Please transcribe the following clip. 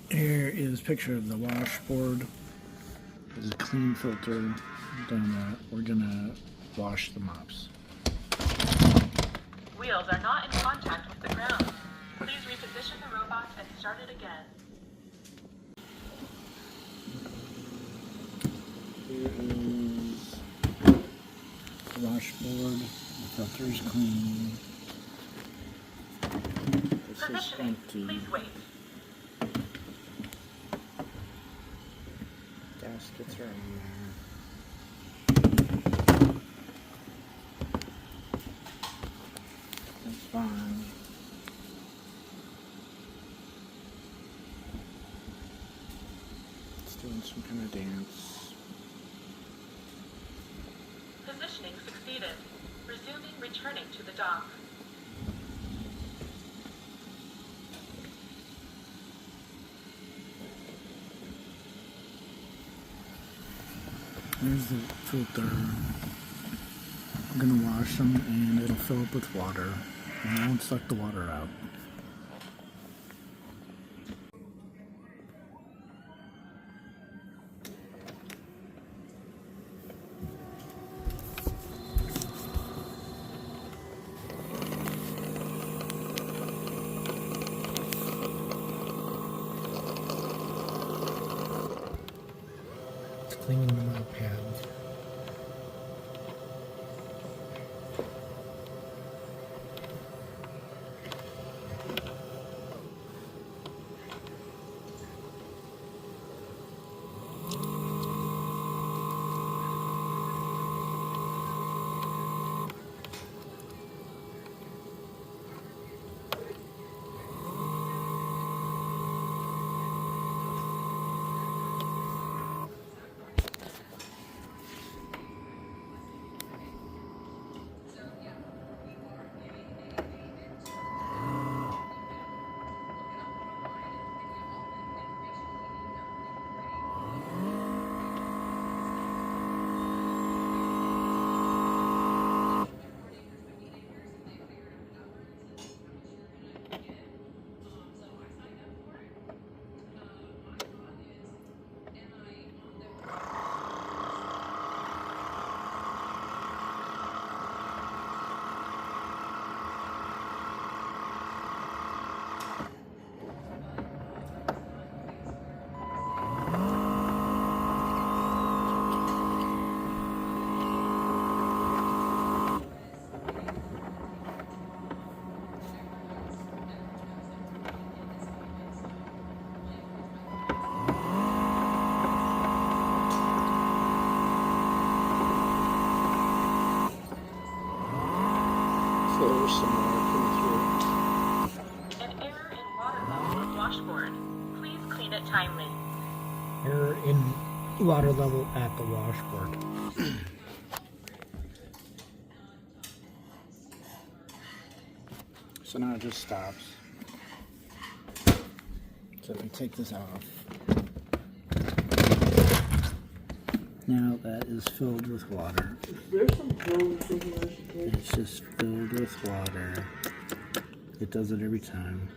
Here is a picture of the washboard. There's a clean filter. We're gonna wash the mops. Wheels are not in contact with the ground. Please reposition the robot and start it again. Here is the washboard. The filter is clean. This is Positioning. empty. Please wait. Gaskets are in there. That's fine. It's doing some kind of dance. Positioning succeeded. Resuming returning to the dock. There's the filter. I'm gonna wash them and it'll fill up with water and it won't suck the water out. It's cleaning the mop pads. So there's some water coming through. An error in water level of washboard. Please clean it timely. Error in water level at the washboard. So now it just stops. So we take this off. Now that is filled with water. There's some clothes in here. It's just filled with water. It does it every time.